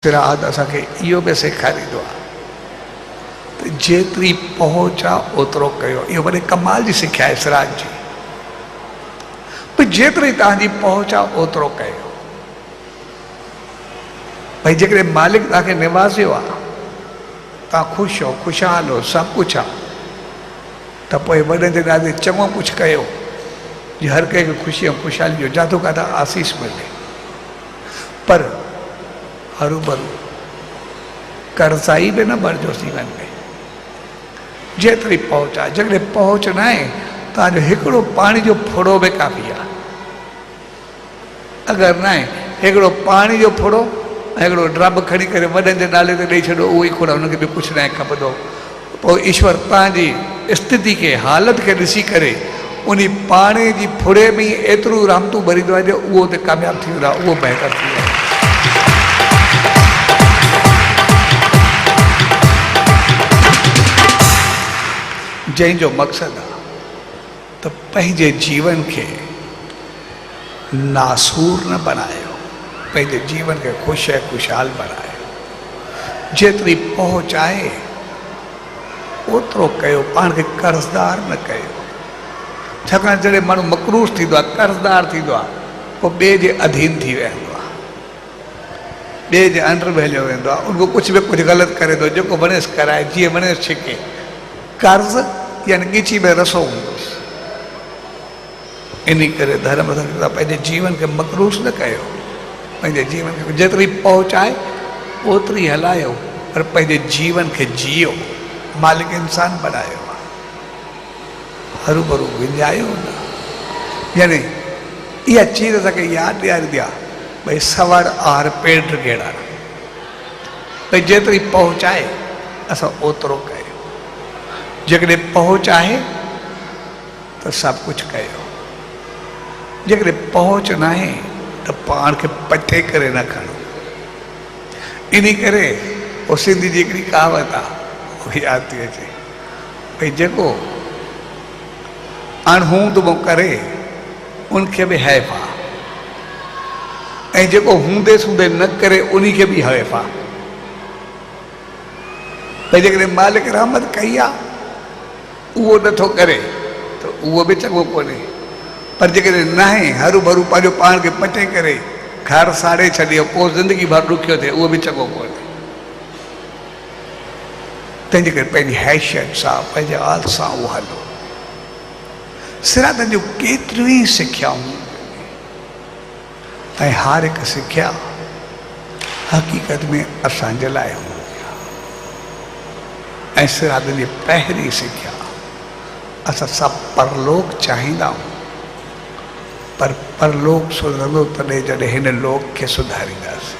सिराद असांखे इहो बि सेखारींदो आहे त जेतिरी पहुच आहे ओतिरो कयो। इहो वॾे कमाल जी सिख्या आहे सिराज जी। भई जेतिरी तव्हांजी पहुच आहे ओतिरो कयो। भई जेकॾहिं मालिक तव्हांखे निवाज़ियो आहे, तव्हां ख़ुशि हो, ख़ुशहाल हो, सभु कुझु आहे, त पोइ वॾनि जे नाले चङो कुझु कयो जीअं हर कंहिंखे ख़ुशी ऐं ख़ुशहाली जो जाथो काथा आसीस मिले। पर हरूभरू कर्ज़ाई बि न भरिजो जीवन में। जेतिरी पहुच आहे, जेकॾहिं पहुच न आहे तव्हांजो हिकिड़ो पाणी जो फुड़ो बि काफ़ी आहे। अगरि न आहे हिकिड़ो पाणी जो फुड़ो ऐं हिकिड़ो ड्रम खणी करे वॾनि जे नाले ते ॾेई छॾो, उहो ई खोड़, हुनखे बि कुझु न आहे खपंदो। पोइ ईश्वर तव्हांजी स्थिति खे, हालत खे ॾिसी करे उन पाणी जी फुड़े में ई एतिरो रहमतूं भरींदो आहे जो उहो त कामयाबु थी वेंदो आहे, उहो बहितर थी वेंदो आहे। जंहिंजो मक़सदु आहे त पंहिंजे जीवन खे नासूर न बनायो, पंहिंजे जीवन खे ख़ुशि ऐं ख़ुशहाल बनायो। जेतिरी पहुच आहे ओतिरो कयो, पाण खे कर्ज़दार न कयो। छाकाणि जॾहिं माण्हू मक़रूज़ थींदो आहे, कर्ज़दार थींदो आहे, पोइ ॿिए जे अधीन थी वेंदो आहे, ॿिए जे अंडर में हलियो वेंदो आहे। उनको कुझु बि कुझु ग़लति करे थो, जेको वणेसि कराए, जीअं वणेसि छिके। कर्ज़ यानी ॻिची में रसो हूंदुसि। इन करे धर्म पंहिंजे जीवन खे मक़रूज़ न कयो, पंहिंजे जीवन खे जेतिरी पहुच आहे ओतिरी हलायो, पर पंहिंजे जीवन खे जियो। मालिक इंसान बनायो आहे, हरूभरू विञायो न। यानी इहा चीज़ असांखे यादि ॾियारींदी आहे, भई सवड़ आर पेड़ गेड़ा। भई जेतिरी पहुच आहे असां ओतिरो कयो। जेकॾहिं पहुच आहे त सभु कुझु कयो। जेकॾहिं पहुच न आहे त पाण खे पटे करे न खणो। इन करे उहो सिंधी जी हिकिड़ी कहावत आहे, उहो यादि थी अचे, भई जेको अणहूंदो करे उनखे बि हैफ़ आहे, ऐं जेको हूंदे सूंदे न करे उन खे बि हैफ़ आहे। भई जेकॾहिं मालिक रहमत कई आहे उहो नथो करे त उहो बि चङो कोन्हे। पर जेकॾहिं न आहे हरूभरू पंहिंजो पाण खे पटे करे घर साड़े छॾियो, पोइ ज़िंदगी भर ॾुखियो थिए, उहो बि चङो कोन्हे। तंहिंजे करे पंहिंजी हैसियत सां, पंहिंजे हाल सां उहो हलो। सिरादनि जूं केतिरियूं ई सिख्याऊं, ऐं हर हिकु सिख्या हक़ीक़त में असांजे लाइ हूंदी आहे। ऐं सिरादनि जी पहिरीं सिख्या, असां सभु परलोक चाहींदा आहियूं, पर परलोक सुधरंदो तॾहिं जॾहिं हिन लोक खे सुधारींदासीं।